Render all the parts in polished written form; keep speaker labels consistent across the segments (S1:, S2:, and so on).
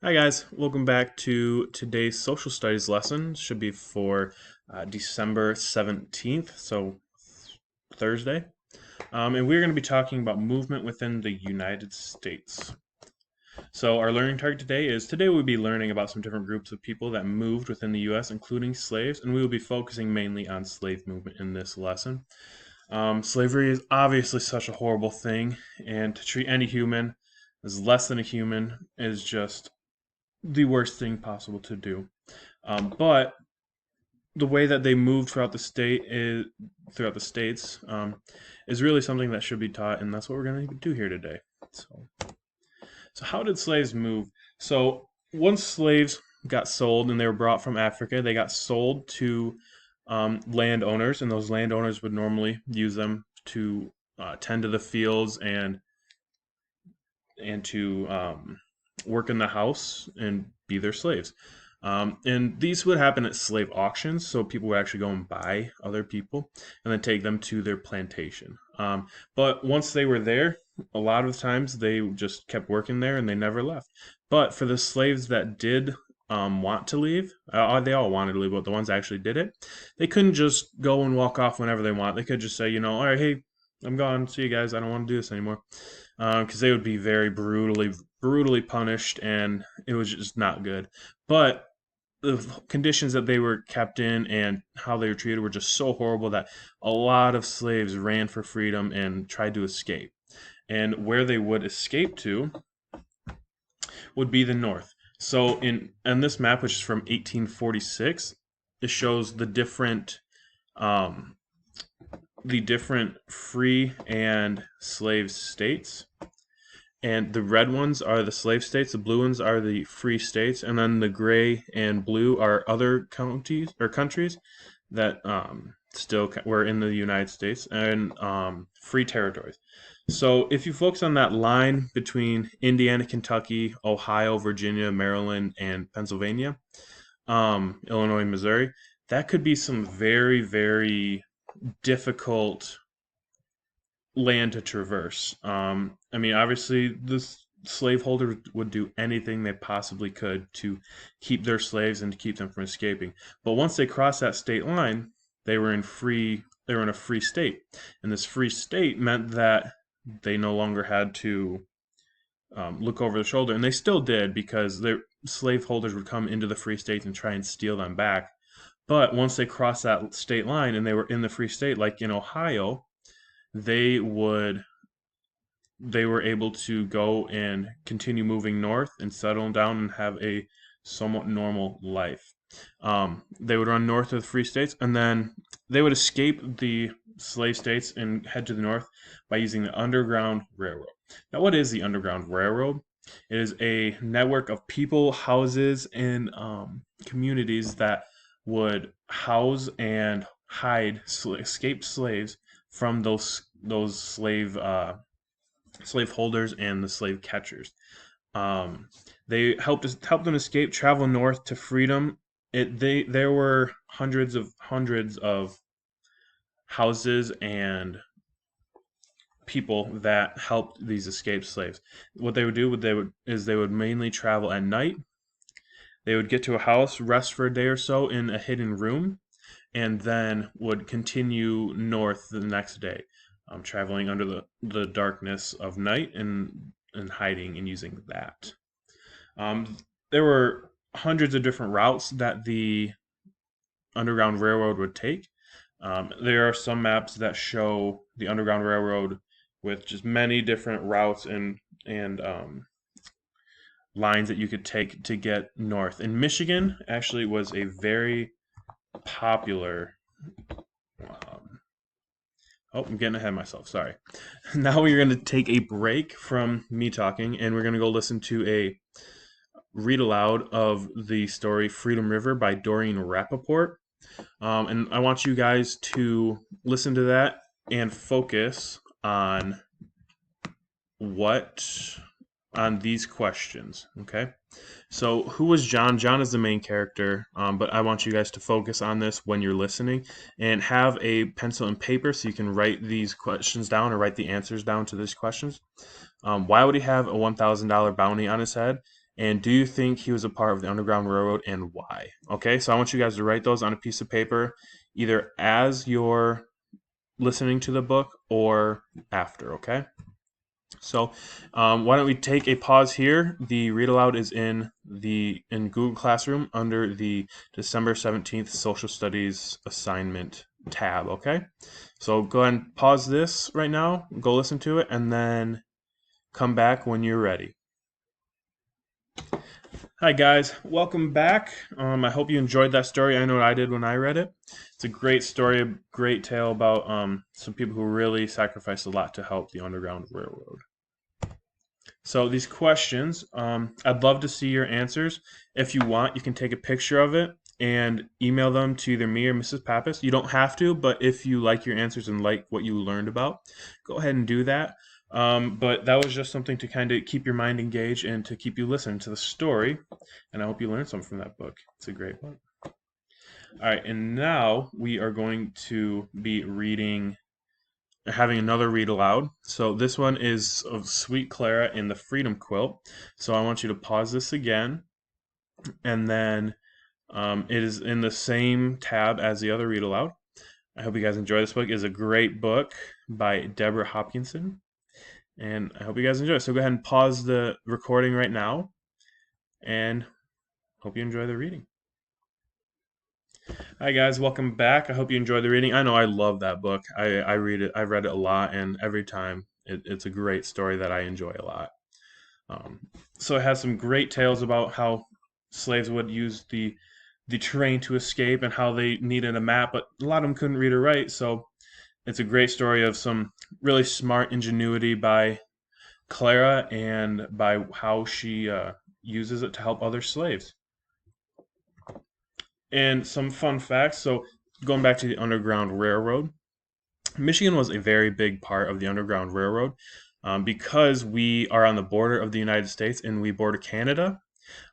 S1: Hi guys, welcome back to today's social studies lesson. Should be for December 17th, so Thursday. And we're going to be talking about movement within the United States. So our learning target today we'll be learning about some different groups of people that moved within the US, including slaves, and we will be focusing mainly on slave movement in this lesson. Slavery is obviously such a horrible thing, and to treat any human as less than a human is just the worst thing possible to do. But the way that they move throughout the states is really something that should be taught, and that's what we're going to do here today. So how did slaves move? So once slaves got sold and they were brought from Africa, they got sold to landowners, and those landowners would normally use them to tend to the fields and to work in the house and be their slaves. And these would happen at slave auctions, so people would actually go and buy other people and then take them to their plantation. But once they were there, a lot of times they just kept working there and they never left. But for the slaves that did want to leave, they all wanted to leave, but the ones that actually did it, they couldn't just go and walk off whenever they want. They could just say, all right, hey, I'm gone. See you guys. I don't want to do this anymore. Because they would be very brutally punished, and it was just not good. But the conditions that they were kept in and how they were treated were just so horrible that a lot of slaves ran for freedom and tried to escape. And where they would escape to would be the north. So in this map, which is from 1846, it shows um, the different free and slave states. And the red ones are the slave states, the blue ones are the free states, and then the gray and blue are other counties or countries that still were in the United States and free territories. So if you focus on that line between Indiana, Kentucky, Ohio, Virginia, Maryland, and Pennsylvania, Illinois, Missouri, that could be some very, very difficult land to traverse. I mean, obviously, the slaveholders would do anything they possibly could to keep their slaves and to keep them from escaping. But once they crossed that state line, they were in free. They were in a free state, and this free state meant that they no longer had to look over their shoulder, and they still did because their slaveholders would come into the free states and try and steal them back. But once they crossed that state line and they were in the free state, like in Ohio, they would they were able to go and continue moving north and settle down and have a somewhat normal life. They would run north of the free states, and then they would escape the slave states and head to the north by using the Underground Railroad. Now, what is the Underground Railroad? It is a network of people, houses, and communities that would house and hide escaped slaves from those slave holders and the slave catchers. Um, they helped them escape, travel north to freedom. There were hundreds of houses and people that helped these escaped slaves. What they would do they would mainly travel at night. They would get to a house, rest for a day or so in a hidden room, and then would continue north the next day, traveling under the darkness of night and hiding and using that. Um, there were hundreds of different routes that the Underground Railroad would take. There are some maps that show the Underground Railroad with just many different routes and lines that you could take to get north. And Michigan actually was a very popular. Um, oh, I'm getting ahead of myself. Sorry. Now we're going to take a break from me talking, and we're going to go listen to a read aloud of the story Freedom River by Doreen Rappaport. And I want you guys to listen to that and focus what on these questions. Okay. So, who was John? John is the main character, but I want you guys to focus on this when you're listening and have a pencil and paper so you can write these questions down or write the answers down to these questions. Why would he have a $1,000 bounty on his head? And do you think he was a part of the Underground Railroad and why? Okay, so I want you guys to write those on a piece of paper, either as you're listening to the book or after, okay? So why don't we take a pause here? The read aloud is in Google Classroom under the December 17th Social Studies assignment tab, okay? So go ahead and pause this right now, go listen to it, and then come back when you're ready. Hi guys, welcome back. I hope you enjoyed that story. I know I did when I read it. It's a great story, a great tale about some people who really sacrificed a lot to help the Underground Railroad. So these questions, I'd love to see your answers. If you want, you can take a picture of it and email them to either me or Mrs. Pappas. You don't have to, but if you like your answers and like what you learned about, go ahead and do that. But that was just something to kind of keep your mind engaged and to keep you listening to the story. And I hope you learned something from that book. It's a great book. All right, and now we are going to be having another read aloud. So this one is of Sweet Clara in the Freedom Quilt. So I want you to pause this again, and then it is in the same tab as the other read aloud. I hope you guys enjoy this book. It's a great book by Deborah Hopkinson, and I hope you guys enjoy it. So go ahead and pause the recording right now, and hope you enjoy the reading. Hi guys, welcome back. I hope you enjoyed the reading. I know I love that book. I read it. I've read it a lot, and every time it's a great story that I enjoy a lot. So it has some great tales about how slaves would use the terrain to escape and how they needed a map, but a lot of them couldn't read or write. So it's a great story of some really smart ingenuity by Clara and by how she uses it to help other slaves. And some fun facts. So going back to the Underground Railroad, Michigan was a very big part of the Underground Railroad because we are on the border of the United States and we border Canada.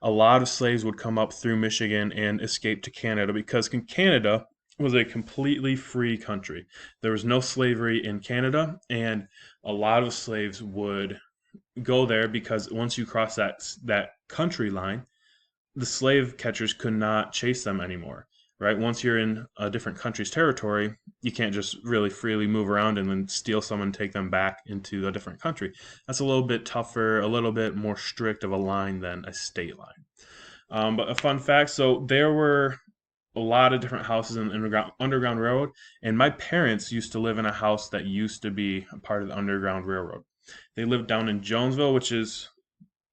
S1: A lot of slaves would come up through Michigan and escape to Canada because Canada was a completely free country. There was no slavery in Canada, and a lot of slaves would go there because once you cross that country line, the slave catchers could not chase them anymore, right? Once you're in a different country's territory, you can't just really freely move around and then steal someone and take them back into a different country. That's a little bit tougher, a little bit more strict of a line than a state line. But a fun fact, so there were a lot of different houses in the Underground Railroad, and my parents used to live in a house that used to be a part of the Underground Railroad. They lived down in Jonesville, which is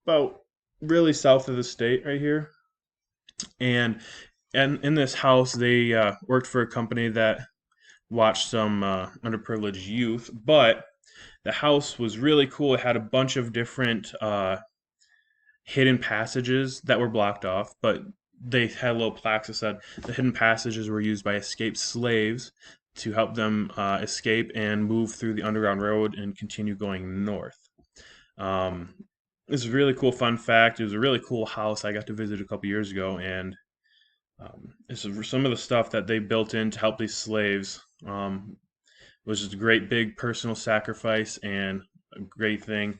S1: about really south of the state right here. And in this house, they worked for a company that watched some underprivileged youth. But the house was really cool. It had a bunch of different hidden passages that were blocked off, but they had little plaques that said the hidden passages were used by escaped slaves to help them escape and move through the Underground Railroad and continue going north. It's a really cool fun fact. It was a really cool house I got to visit a couple years ago, and it's some of the stuff that they built in to help these slaves was just a great big personal sacrifice and a great thing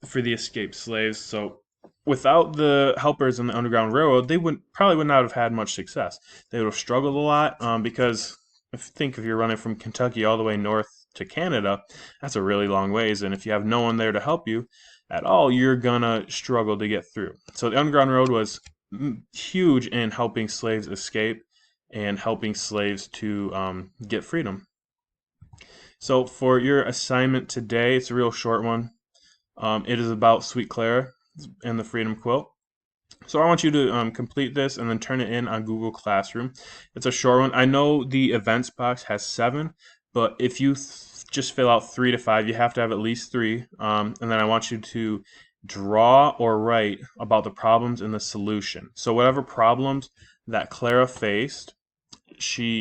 S1: for the escaped slaves. So without the helpers in the Underground Railroad, they probably would not have had much success. They would have struggled a lot because if you're running from Kentucky all the way north to Canada, that's a really long ways, and if you have no one there to help you at all, you're gonna struggle to get through. So the Underground Railroad was huge in helping slaves escape and helping slaves to get freedom. So for your assignment today, it's a real short one. It is about Sweet Clara and the Freedom Quilt. So I want you to complete this and then turn it in on Google Classroom. It's a short one. I know the events box has 7, but if you just fill out 3 to 5, you have to have at least 3. And then I want you to draw or write about the problems and the solution. So whatever problems that Clara faced,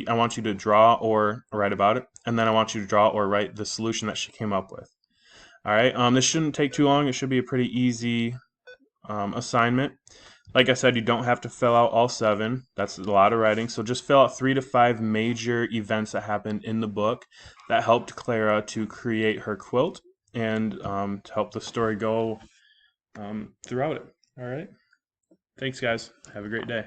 S1: I want you to draw or write about it, and then I want you to draw or write the solution that she came up with. All right, this shouldn't take too long. It should be a pretty easy assignment. Like I said, you don't have to fill out all 7. That's a lot of writing. So just fill out 3 to 5 major events that happened in the book that helped Clara to create her quilt and to help the story go throughout it. All right. Thanks, guys. Have a great day.